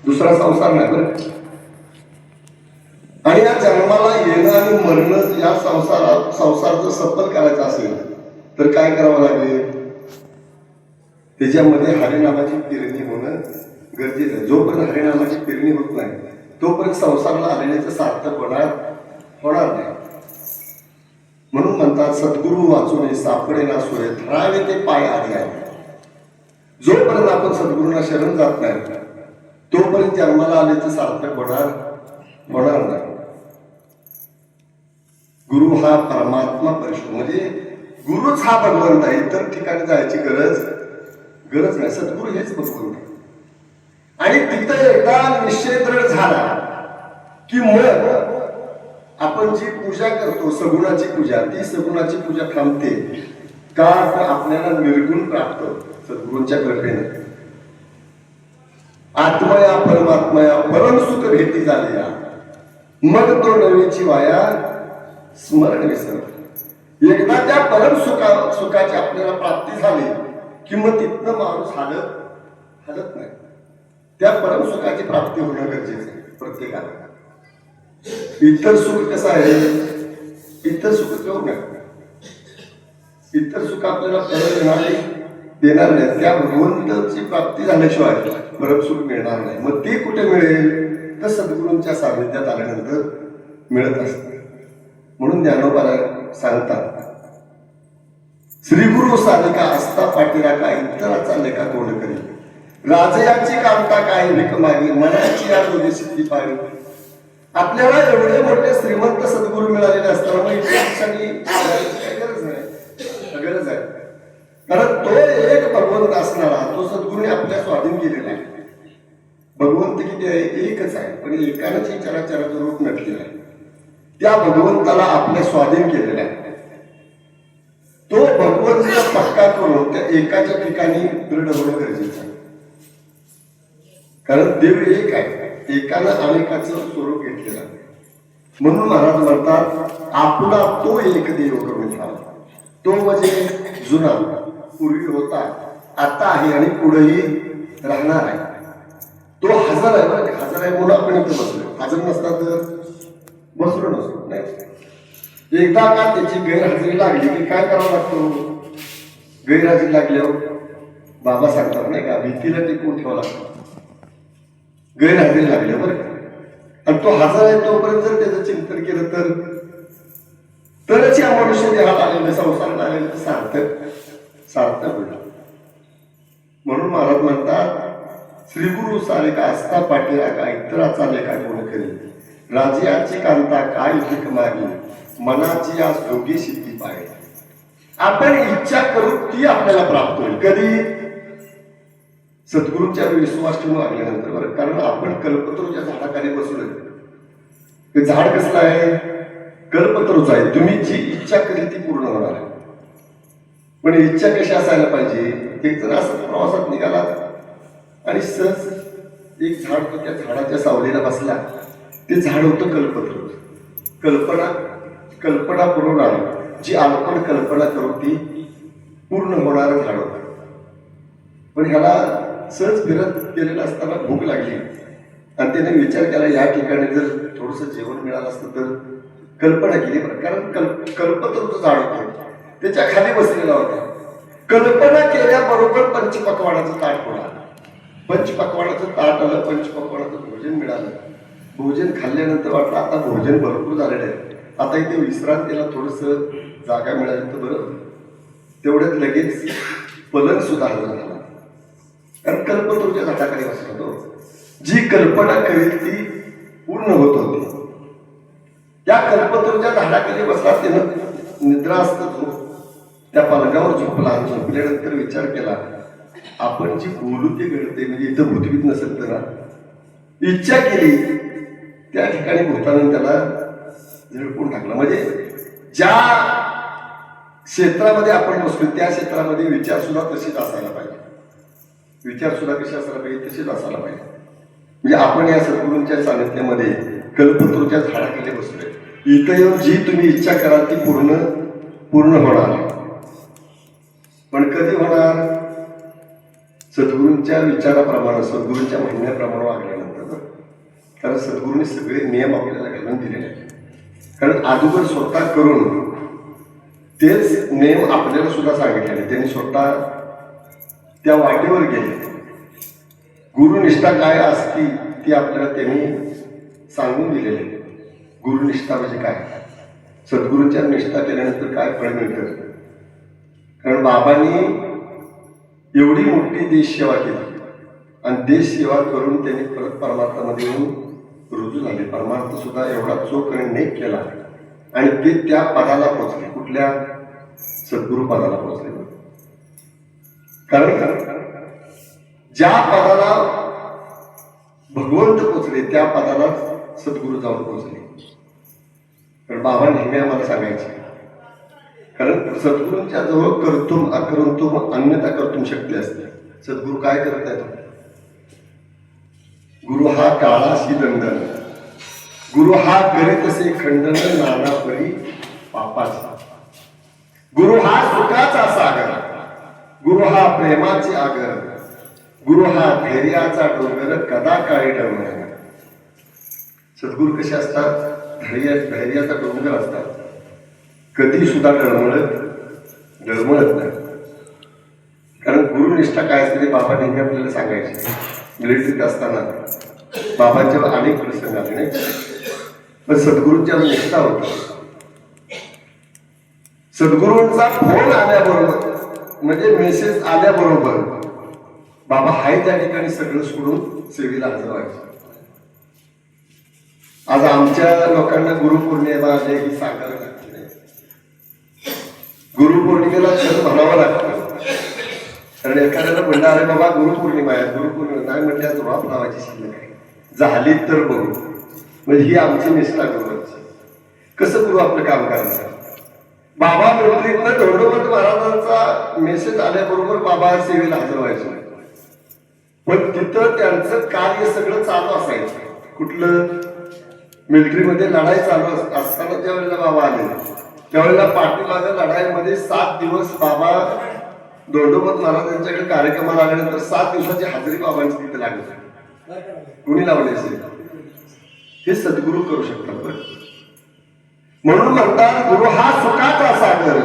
दुसरा संसार नाही बरं. आणि या जन्माला येणं आणि मरणं या संसार जर सफल करायचा असेल तर काय करावं लागेल? त्याच्यामध्ये हरिनामाची पेरणी होणं गरजेचं आहे. जोपर्यंत हरिनामाची पेरणी होत नाही तोपर्यंत संसाराला आलेल्याचं सार्थक होणार नाही. म्हणून म्हणतात सद्गुरू वाचून सापडे ना सोय ठरावे ते पाय आधी आहे. जोपर्यंत आपण सद्गुरूंना शरण जात नाही तोपर्यंत जन्माला आल्याचं सार्थक होणार नाही. गुरु हा परमात्मा परिशुद्ध म्हणजे गुरुच हा भगवंत आहे. इतर ठिकाणी जायची गरज नाही. सद्गुरू हेच भगवंत आहे. आणि तिथं एकदा निश्चय दृढ झाला की मग आपण जी पूजा करतो सगुणाची पूजा, ती सगुणाची पूजा थांबते का? आपल्याला निर्गुण प्राप्त सद्गुरूंच्या कृपेने आत्मया परमात्मया परम सुख भेटी झाल्या. मग तो नवीची वाया स्मरण विसर. एकदा त्या परम सुखाची आपल्याला प्राप्ती झाली कि मग तिथनं माणूस हलत नाही. त्या परम सुखाची प्राप्ती होणं गरजेचं आहे प्रत्येकाला. इतर सुख कसं आहे? इतर सुख घेऊ नये. इतर सुख आपल्याला देणार नाही. त्या भगवंताची प्राप्ती झाल्याशिवाय परम सुख मिळणार नाही. मग ते कुठे मिळेल? तर सद्गुरूंच्या सानिध्यात आल्यानंतर मिळत असते. म्हणून ज्ञानोबा सांगतात श्रीगुरु साधिका असता पाठीरा काय इतराचा लेखा कोण करी. राजयाची कामता काय भीक मागी मनाची या दोघी सिद्धी पाहिली. आपल्याला एवढे मोठे श्रीमंत सद्गुरू मिळालेले असताना मग इतरांसाठी काही गरज आहे. कारण तो एक भगवंत असणारा तो सद्गुरूने आपल्या स्वाधीन केलेला आहे. भगवंत किती आहे? एकच आहे. पण एकानंच चराचराचं रूप नटलेलं आहे. त्या भगवंताला आपल्या स्वाधीन केलेला आहे. तो भगवंत पक्का करून त्या एकाच्या ठिकाणी दृढ होणं गरजेचं आहे. कारण देव एक आहे. एकानं अनेकाचं स्वरूप घेतलेलं आहे. म्हणून महाराज म्हणतात आपला तो एक देव करून ठेवा. तो म्हणजे जुना पूर्वी होता आता आहे आणि पुढेही राहणार आहे. तो हजर आहे. बरं हजर आहे म्हणून आपण इथं बसलो. हजर नसता तर बसलो नसतो नाही. एकदा का त्याची गैरहजेरी लागली की काय करावं लागतो? गैरहजेरी लागल्यावर बाबा सांगतात नाही का भीतीला टिकवून ठेवावं लागतं. गैरहजेरी लागल्या बरं आणि तो हजर आहे तोपर्यंत जर त्याचं चिंतन केलं तरच या मनुष्य देहात आलेलं संसारात आलेलं सार्थक होईल. म्हणून महाराज म्हणतात श्रीगुरु सारिका असता पाठीरा का इतराचा लेखा कोण करेल. राजयाची कांता काय भीक मागी मनाची या दोघी सिद्धी पाहिजे. आपण इच्छा करू ती आपल्याला प्राप्त होईल. कधी? सद्गुरूंच्या विश्वास ठेवून लागल्यानंतर. बरं कारण आपण कल्पतरूच्या झाडाखाली बसलोय. ते झाड कसलं आहे? कल्पतरूच आहे. तुम्ही जी इच्छा केली ती पूर्ण होणार आहे. पण इच्छा कशी असायला पाहिजे? एक जण असं प्रवासात निघाला आणि सहज एक झाड तो त्या झाडाच्या सावलीला बसला. ते झाड होतं कल्पतरू. कल्पना पुरवणार जी आपण कल्पना करू ती पूर्ण होणारं झाड होतं. पण ह्याला सहज फिरत गेलेला असताना भूक लागली आणि त्याने विचार केला या ठिकाणी जर थोडंसं जेवण मिळालं असतं तर कल्पना केली. कारण कल्पतरूचं झाड होतं त्याच्या खाली बसलेला होता. कल्पना केल्याबरोबर पंचपक्वानाचं ताट होणार. पंचपक्वानाचं ताट आलं. पंचपक्वानाचं भोजन मिळालं. भोजन खाल्ल्यानंतर वाटलं आता भोजन भरपूर झालेलं आहे. आता इथे विश्रांतीला थोडंसं जागा मिळाली तर बरं. तेवढ्यात लगेच पलंग सुद्धा हजर झाला. कारण कल्पतरूच्या झाडाखाली बसला होतो. जी कल्पना करेल ती पूर्ण होत होती. त्या कल्पतरूच्या झाडाखाली बसला. त्यानं निद्रास्त त्या पलंगावर झोपला. झोपल्यानंतर विचार केला आपण जी बोलू ते घडते. म्हणजे इथं भूतभीत नसेल तर इच्छा केली त्या ठिकाणी भूतानं त्याला झळकून टाकला. म्हणजे ज्या क्षेत्रामध्ये आपण बसलो त्या क्षेत्रामध्ये विचार सुद्धा तसेच असायला पाहिजे. विचार सुद्धा कसे असायला पाहिजे? तसेच असायला पाहिजे. म्हणजे आपण या सद्गुरूंच्या सानिध्यामध्ये कल्पतरूच्या झाडाखाली बसलोय. इथं येऊन जी तुम्ही इच्छा कराल ती पूर्ण होणार. पण कधी होणार? सद्गुरूंच्या विचाराप्रमाणे सद्गुरूंच्या म्हणण्याप्रमाणे वागल्यानंतर, कारण सद्गुरूंनी सगळे नियम आपल्याला घालून दिलेले आहेत. कारण अगोदर स्वतः करून तेच नियम आपल्याला सुद्धा सांगितलेले. त्यांनी स्वतः त्या वाटेवर गेले. गुरुनिष्ठा काय असती ती आपल्याला त्यांनी सांगून दिलेली आहे. गुरुनिष्ठा म्हणजे काय, सद्गुरूंच्या निष्ठा केल्यानंतर काय फळ मिळतं. कारण बाबांनी एवढी मोठी देश सेवा केली आणि देश सेवा करून त्यांनी परत परमार्थामध्ये येऊन रुजू झाले. परमार्थ सुद्धा एवढा चोख आणि नेक केला आणि ते त्या पदाला पोचले. कुठल्या? सद्गुरु पदाला पोचले. कारण ज्या पदाला भगवंत पोचले त्या पदाला सद्गुरु जाऊन पोचले. कारण बाबा नेहमी आम्हाला सांगायचे, कारण सद्गुरूंच्या जवळ कर्तुम अकर्तुम अन्यथा कर्तुम शक्ती असते. सद्गुरू काय करत आहेत? गुरु हा काळाशी दंडन, गुरु हा करीत असे खंडन नाना परी पापाचा, गुरु हा सुखाचा सागर, गुरु हा प्रेमाचे आगर, गुरु हा धैर्याचा डोंगर कदा काळी डळमळ. सद्गुरू कसे असतात? धैर्याचा डोंगर असतात. कधी सुद्धा डळमळत नाही. कारण गुरुनिष्ठा काय असते ते बाबा नेहमी आपल्याला सांगायचे. मिलिटरीत असताना बाबांच्यावर अनेक प्रसंग आले नाही, पण सद्गुरूंच्या निष्ठा होता. सद्गुरूंचा फोन आल्याबरोबर म्हणजे मेसेज आल्याबरोबर बाबा हाय त्या ठिकाणी सगळं सोडून सेवेला हजर व्हायचं. आज आमच्या लोकांना गुरुपौर्णिमा आली ही सांगायला लागते नाही. गुरुपौर्णिमेला खरं म्हणावं लागतं. कारण एखाद्याला म्हणलं अरे बाबा गुरुपौर्णिमा आहे, गुरुपौर्णिमा नाही म्हटल्या रोप लावायची शिल्लक आहे, झाली तर बघू. म्हणजे ही आमची निष्ठा गुरुची. कसं गुरु आपलं काम करणार? बाबा मिलिटरीतनं दंडोबत महाराजांचा मेसेज आल्याबरोबर बाबा सेवेला हजर व्हायचे. पण तिथं त्यांचं कार्य सगळं चालू असायचं. कुठलं? मिलिटरीमध्ये लढाई चालू असताना ज्या वेळेला बाबा आले त्यावेळेला पाठीमागे लढाईमध्ये 7 दिवस बाबा दंडोबत महाराजांच्याकडे कार्यक्रमाला आल्यानंतर 7 दिवसाची हजेरी बाबांची तिथे लागली. कुणी लावली असेल? हे सद्गुरू करू शकतात. म्हणून म्हणतात गुरु हा सुखाचा सागर,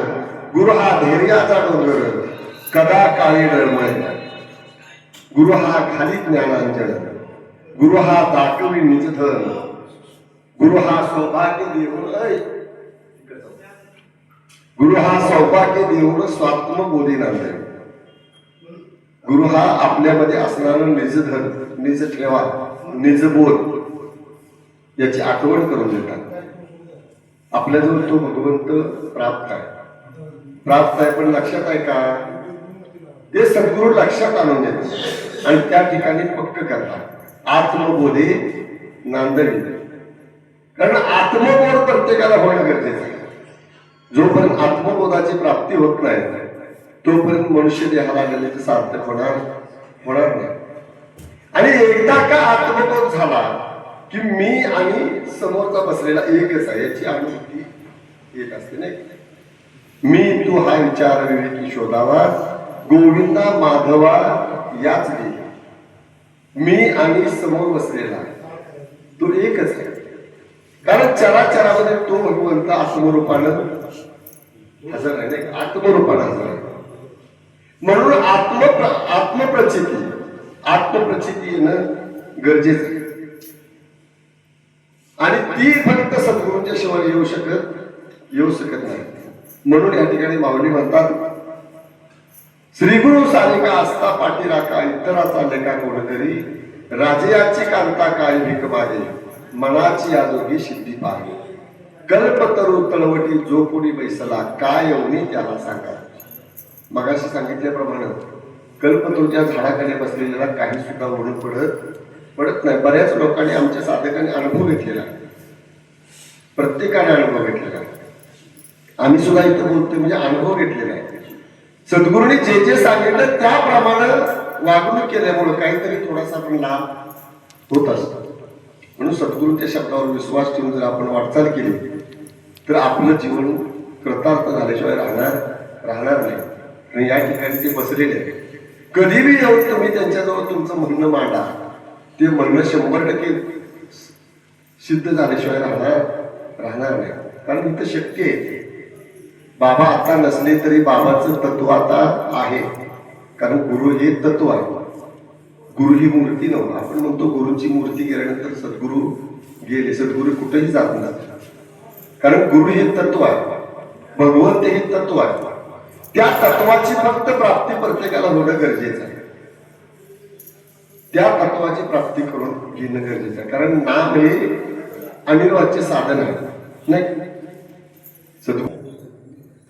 गुरु हा धैर्याचा डोंगर कदा काळी डळमळ, गुरु हा खाली ज्ञानांजन, गुरु हा दाखवी निजधन, गुरु हा सौभाग्य देऊन गुरु हा सौभाग्य देऊन स्वात्म बोधी नांदे. गुरु हा आपल्यामध्ये असणारं निजधन, निज ठेवा, निजबोध याची आठवण करून देतात. आपल्याजवळ तो भगवंत प्राप्त आहे, पण लक्षात आहे का? ते सद्गुरू लक्षात आणून देतात आणि त्या ठिकाणी पक्क करतात. आत्मबोधे नांदवी. कारण आत्मबोध प्रत्येकाला होणं गरजेचं आहे. जोपर्यंत आत्मबोधाची प्राप्ती होत नाही तोपर्यंत मनुष्य देहाला गेले ते सार्थक होणार नाही. आणि एकदा का आत्मबोध झाला की मी आणि समोरचा बसलेला एकच आहे याची अनुभूती येत असते नाही. मी तू हा विचार विवेकी शोधावा, गोविंदा माधवा याच गेली. मी आणि समोर बसलेला तो एकच आहे. कारण चराचरामध्ये तो भगवंत आत्मरूपानं हजर आहे नाही, आत्मरूपानं हजर आहे. म्हणून आत्मप्रचिती येणं गरजेचं आहे. आणि ती फक्त सद्गुरूंच्या शिवाय येऊ शकत नाही. म्हणून या ठिकाणी माऊली म्हणतात, श्रीगुरु सारिका असता पाठीराखा, इतराचा लेखा कोणतरी, राजयाची कांता काय भीक मागे, मनाची आजोगी सिद्धी पाहे, कल्पतरू तळवटी जो कोणी बैसला, काय येऊनी त्याला सांगा. मगाशी सांगितल्याप्रमाणे कल्पतरूच्या झाडाखाली बसलेल्याला काही सुद्धा ओढून पडत नाही. बऱ्याच लोकांनी, आमच्या साधकांनी अनुभव घेतलेला, प्रत्येकाने अनुभव घेतलेला. आम्ही सुद्धा इथं बोलतोय म्हणजे अनुभव घेतलेला आहे. सद्गुरूंनी जे जे सांगितलं त्याप्रमाणे वागणूक केल्यामुळे काहीतरी थोडासा पण लाभ होत असतो. म्हणून सद्गुरूंच्या शब्दावर विश्वास ठेवून जर आपण वाटचाल केली तर आपलं जीवन कृतार्थ झाल्याशिवाय राहणार नाही. आणि या ठिकाणी ते बसलेले आहे. कधी बी येऊन तुम्ही त्यांच्याजवळ तुमचं म्हणणं मांडा, ते म्हणणं 100% सिद्ध झाल्याशिवाय राहणार नाही. कारण इथं शक्य आहे. बाबा आता नसले तरी बाबाचं तत्व आता आहे. कारण गुरु हे तत्व आहे. गुरु ही मूर्ती नव्हती. आपण म्हणतो गुरुची मूर्ती गेल्यानंतर सद्गुरू गेले. सद्गुरू कुठेही जात नाही. कारण गुरु हे तत्व आहे. भगवंत हे तत्व आहे. त्या तत्वाची फक्त प्राप्ती प्रत्येकाला होणं गरजेचं आहे. त्या तत्वाची प्राप्ती करून घेणं गरजेचं आहे. कारण नाम हे अनिर्वाच्य साधन आहे. नाही सद्गुरू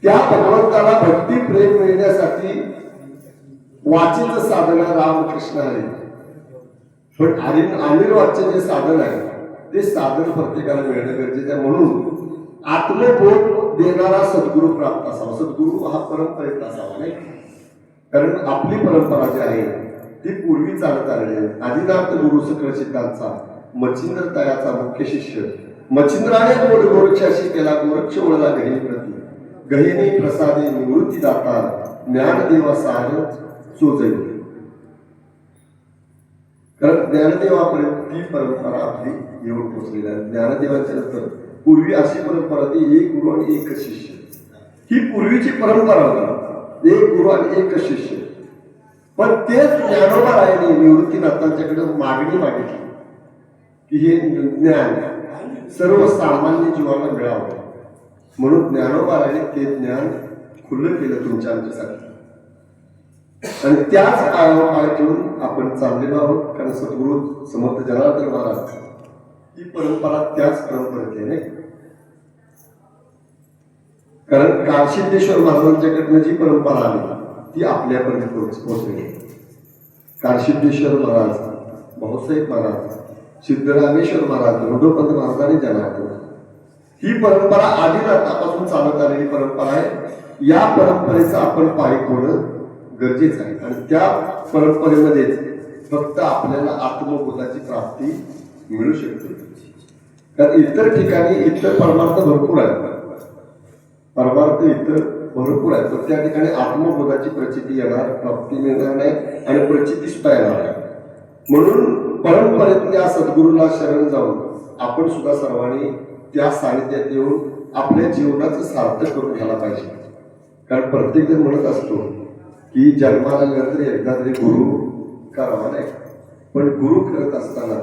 त्या भगवंताला भक्ती प्रेम मिळण्यासाठी वाचेचं साधन आहे रामकृष्ण हरी. पण अनिर्वाच्य जे साधन आहे ते साधन प्रत्येकाला मिळणं गरजेचं आहे. म्हणून आत्मबोध देणारा सद्गुरू प्राप्त असावा. सद्गुरू हा परंपरेत असावा. नाही कारण आपली परंपरा जी आहे ती पूर्वी चालत आलेली आहे. आदिनाथ गुरु सकळ सिद्धांचा मच्छिंद्र तयाचा मुख्य शिष्य मच्छिंद्राने गोड गोरक्षाशी केला गोरक्ष वळला गहिनी प्रती गहिनी प्रसादे निवृत्ती दाता ज्ञानदेवा सार चोजई. कारण ज्ञानदेवापर्यंत ती परंपरा आपली येऊन पोचलेली आहे. ज्ञानदेवाच्या नंतर पूर्वी अशी परंपरा ती एक गुरु आणि एक शिष्य. ही पूर्वीची परंपरा होती. एक गुरु आणि एक शिष्य. पण तेच ज्ञानोबा रायाने निवृत्तीनाथांच्याकडे मागणी मागितली की हे ज्ञान सर्वसामान्य जीवाला मिळावं. म्हणून ज्ञानोबा रायाने ते ज्ञान खुलं केलं तुमच्या आमच्यासाठी. आणि त्याच पाय ठेवून आपण चाललेलो आहोत. कारण सद्गुरू समर्थ जनार्दन महाराज ही परंपरा त्याच परंपरेत आहे. नाही कारण काळसिद्धेश्वर महाराजांच्याकडनं जी परंपरा आली ती आपल्यापर्यंत पोहोचली. काळसिद्धेश्वर महाराज, भाऊसाहेब महाराज, सिद्धरामेश्वर महाराज, रुडोपंत महाराज आणि जनार्दन ही परंपरा आदिनाथापासून चालत आलेली परंपरा आहे. या परंपरेचं आपण पायी होणं गरजेचं आहे. आणि त्या परंपरेमध्येच फक्त आपल्याला आत्मबोधाची प्राप्ती मिळू शकते. कारण इतर ठिकाणी इतर परमार्थ भरपूर आहेत. परमार्थ इतर भरपूर आहेत. पण त्या ठिकाणी आत्मबोधाची प्रचिती येणार, प्राप्ती मिळणार नाही आणि प्रचिती सुद्धा येणार नाही. म्हणून परंपरेतल्या सद्गुरूला शरण जाऊन आपण सुद्धा सर्वांनी त्या सानिध्यात येऊन आपल्या जीवनाचं सार्थक करून घ्यायला पाहिजे. कारण प्रत्येक जण म्हणत असतो की जन्माला नंतर एकदा तरी गुरु करावा नाही. पण गुरु करत असताना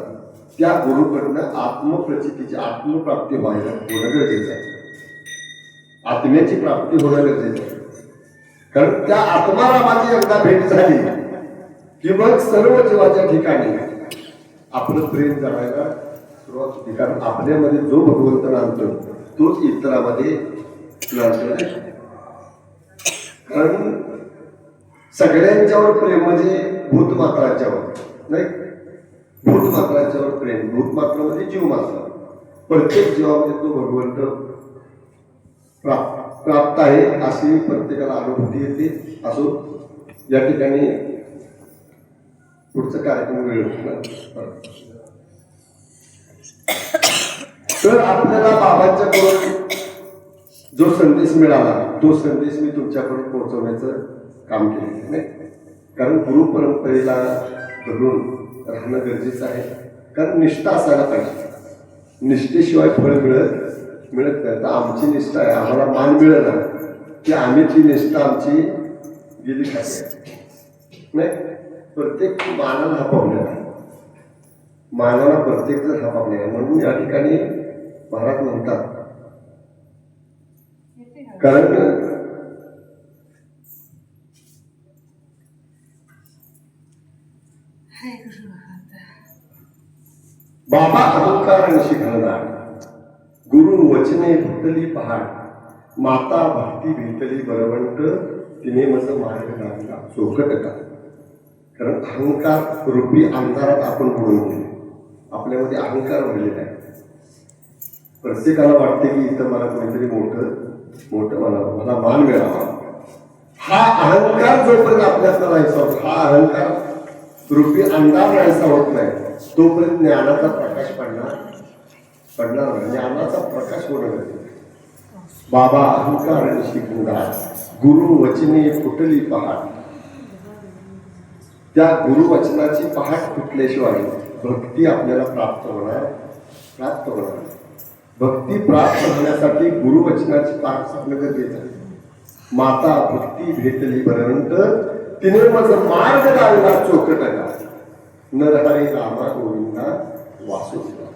त्या गुरुकडनं आत्मप्रचितीची आत्मप्राप्ती व्हायला होणं गरजेचं आहे. आत्म्याची प्राप्ती होणं गरजेचं आहे. कारण त्या आत्मारामाची एकदा भेट झाली की मग सर्व जीवाच्या ठिकाणी आपलं प्रेम करायला सुरुवात होती. कारण आपल्यामध्ये जो भगवंत नांदतो तोच इतरांमध्ये नांदतो. कारण सगळ्यांच्यावर प्रेम म्हणजे भूतमात्रांच्यावर नाही. भूतमात्रांच्यावर प्रेम, भूतमात्रामध्ये जीव मात्र, प्रत्येक जीवामध्ये तो भगवंत प्राप्त आहे अशी प्रत्येकाला अनुभूती येते. असो या ठिकाणी पुढचा कार्यक्रम वेळ तर आपल्याला बाबांच्याकडून जो संदेश मिळाला तो संदेश मी तुमच्याकडून पोहोचवण्याचं काम केलेलं नाही. कारण गुरु परंपरेला धरून राहणं गरजेचं आहे. कारण निष्ठा असायला पाहिजे. निष्ठेशिवाय फळ मिळत नाही. तर आमची निष्ठा आहे, आम्हाला मान मिळेल ना की आम्ही ती निष्ठा आमची गेली खाली नाही. प्रत्येक मानाला हा पावले आहे. मानाला प्रत्येक जण हा पावले आहे. म्हणून या ठिकाणी महाराज म्हणतात कारण बाबा अहंकार शिकणार गुरु वचने भुतली पहाड माता भक्ती भिंतली बरवंट तिने मज मार्ग लागला चोखट का. कारण अहंकार रूपी अंधारात आपण बुडून गेले. आपल्यामध्ये अहंकार भरलेला आहे. प्रत्येकाला वाटते की इथं मला कोणीतरी मोठं मला मान मिळावा. हा अहंकार जोपर्यंत आपल्याला राहायचा होत, हा अहंकार रूपी अंधार राहायचा होत नाही तोपर्यंत ज्ञानाचा प्रकाश पडणार नाही. ज्ञानाचा प्रकाश होणार. बाबा अहंकार शिकणार गुरु वचने फुटली पहाड त्या गुरुवचनाची पहाट फुटल्याशिवाय भक्ती आपल्याला प्राप्त होणार. भक्ती प्राप्त होण्यासाठी गुरुवचनाची पाठ आपलं गरजेचं आहे. माता भक्ती भेटली बरंतर तिने मज मार्ग लागला चोखटका नरहरी रामा गोविंदा वासुदेवा.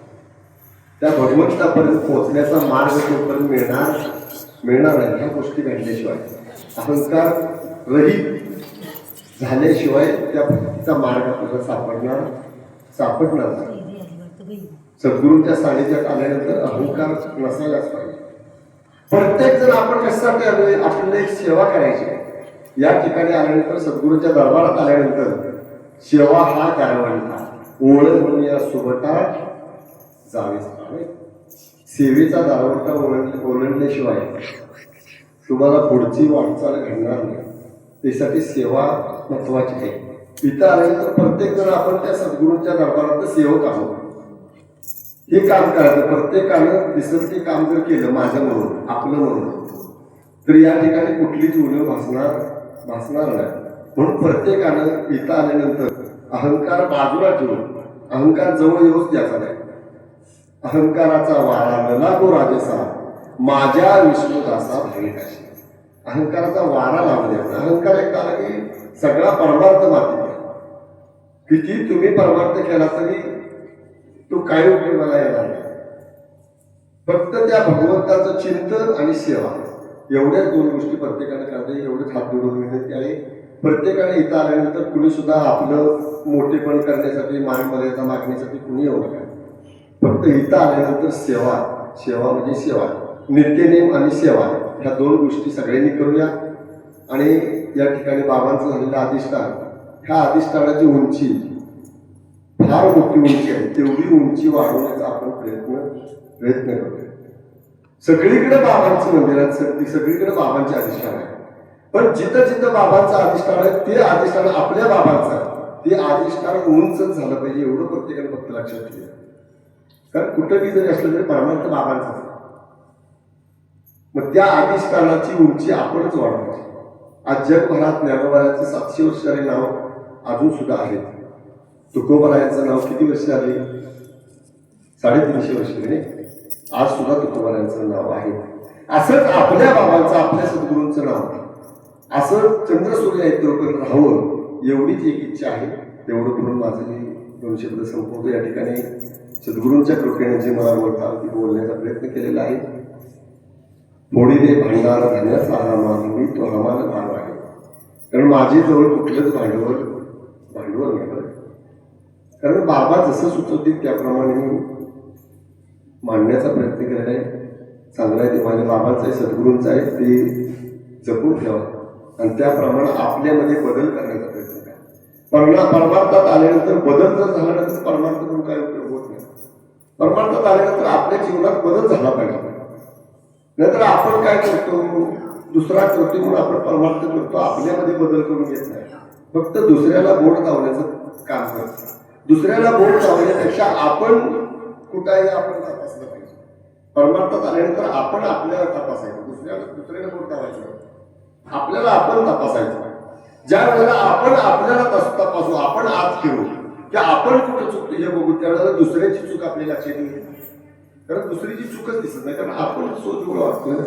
त्या भगवंतापर्यंत पोहोचण्याचा मार्ग तोपर्यंत मिळणार नाही. ह्या गोष्टी घडल्याशिवाय अहंकार रहित झाल्याशिवाय त्या भक्तीचा मार्ग आपल्याला सापडणार नाही. सद्गुरूंच्या सानिध्यात आल्यानंतर अहंकार नसायलाच पाहिजे. प्रत्येक जण आपण कशासाठी आलोय, आपल्याला एक सेवा करायची आहे. या ठिकाणी आल्यानंतर सद्गुरूंच्या दरबारात आल्यानंतर सेवा हा कारवंता ओळख म्हणून या सोबता जावेच पाहिजे. सेवेचा दारवंता ओलांडल्याशिवाय तुम्हाला पुढची वाटचाल घडणार नाही. त्यासाठी सेवा महत्वाची आहे. इथं आल्यानंतर प्रत्येक जण आपण त्या सद्गुरूंच्या दरबारात सेवक आहोत. हे काम करायचं. प्रत्येकानं दिसेल ते काम जर केलं माझं म्हणून आपलं म्हणून तर या ठिकाणी कुठलीच उणीव भासणार नाही. म्हणून प्रत्येकानं इथं आल्यानंतर अहंकार बाजूला ठेवून अहंकार जवळ येऊच द्यायचा नाही. अहंकाराचा वारा न लागो राजसा माझ्या विष्णुदासा भाविकाशी. अहंकाराचा वारा लावू द्यायचा. अहंकार एकदा आला की सगळा परमार्थ माती. किती तुम्ही परमार्थ केला तरी तो काय उपयोगाला येणार नाही. फक्त त्या भगवंताचं चिंतन आणि सेवा एवढ्याच दोन गोष्टी प्रत्येकाने करायचे. एवढेच हात जोडून विनंती आहे. प्रत्येकाने इथं आल्यानंतर कुणी सुद्धा आपलं मोठेपण करण्यासाठी मानमर्यादा मागण्यासाठी कुणी येऊ नका. फक्त इथं आल्यानंतर सेवा म्हणजे सेवा, नित्यनेम आणि सेवा ह्या दोन गोष्टी सगळ्यांनी करूया. आणि या ठिकाणी बाबांचं झालेलं अधिष्ठान, ह्या अधिष्ठानाची उंची फार मोठी उंची आहे. तेवढी उंची वाढवण्याचा आपण प्रयत्न करूया. सगळीकडे बाबांचं मंदिर आहे, सगळीकडे बाबांचे अधिष्ठान आहे. पण जिथं जिथं बाबांचं अधिष्ठान आहे ते अधिष्ठान आपल्या बाबांचं आहे. ते अधिष्ठान उंचच झालं पाहिजे एवढं प्रत्येकाने फक्त लक्षात ठेवा. कारण कुठंही जरी असलं तरी परमार्थ बाबांचा आहे. मग त्या अधिष्ठानाची उंची आपणच वाढवायची. आज जगभरात ज्ञानोबाचं 700 वर्षाचे नाव अजून सुद्धा आहेत. तुकोबारायांचं नाव किती वर्ष आले? 350 वर्ष नाही. आज सुद्धा तुकोबारायांचं नाव आहे. असंच आपल्या बाबांचं, आपल्या सद्गुरूंचं नाव असं चंद्रसूर्य येतोपर्यंत राहावं एवढीच एक इच्छा आहे. तेवढं करून माझं मी 2 शब्द संपवतो. या ठिकाणी सद्गुरूंच्या कृपेने जे मला बोलतात ती बोलण्याचा प्रयत्न केलेला आहे. फोडीने भांडार धान्याचा हमाल मी तो हमाल भाव आहे. कारण माझे जवळ कुठलंच भांडवल नाही. कारण बाबा जसं सुचवतील त्याप्रमाणे मी मांडण्याचा प्रयत्न केलेला आहे. चांगला आहे ते माझ्या बाबांचं आहे, सद्गुरूंचं आहे, ते जपून ठेवा आणि त्याप्रमाणे आपल्यामध्ये बदल करण्याचा प्रयत्न करा. परमार्थात आल्यानंतर बदल जर झाला नाही तर परमार्थ करून काय उपयोग होत नाही. परमार्थात आल्यानंतर आपल्या जीवनात बदल झाला पाहिजे. नाहीतर आपण काय करतो, दुसरा करतो म्हणून आपण परमार्थ करतो, आपल्यामध्ये बदल करून घेत नाही. फक्त दुसऱ्याला बोट लावण्याचं काम करतो. दुसऱ्याला बोट लावण्यापेक्षा आपण कुठेही आपण तपासलं पाहिजे. परमार्थात आल्यानंतर आपण आपल्याला तपासायचं. दुसऱ्याला बोट लावायचं, आपल्याला आपण तपासायचं. ज्या वेळेला आपण आपल्याला तपासू, आपण आत घेऊ की आपण कुठं चुकतो हे बघू, त्यावेळेला दुसऱ्याची चूक आपल्या लक्षात येईल. कारण दुसरीची चूकच दिसत नाही. कारण आपण सोजवळ वाटतोय ना.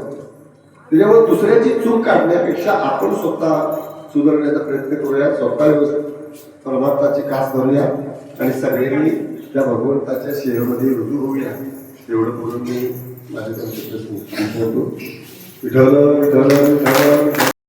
त्याच्यामुळे दुसऱ्याची चूक काढण्यापेक्षा आपण स्वतः सुधारण्याचा प्रयत्न करूया. स्वतः परमार्थाची कास धरूया आणि सगळ्यांनी त्या भगवंताच्या सेवेमध्ये रुजू होऊया. एवढं बोलून मी माझ्या विठ्ठल विठ्ठल विठ्ठल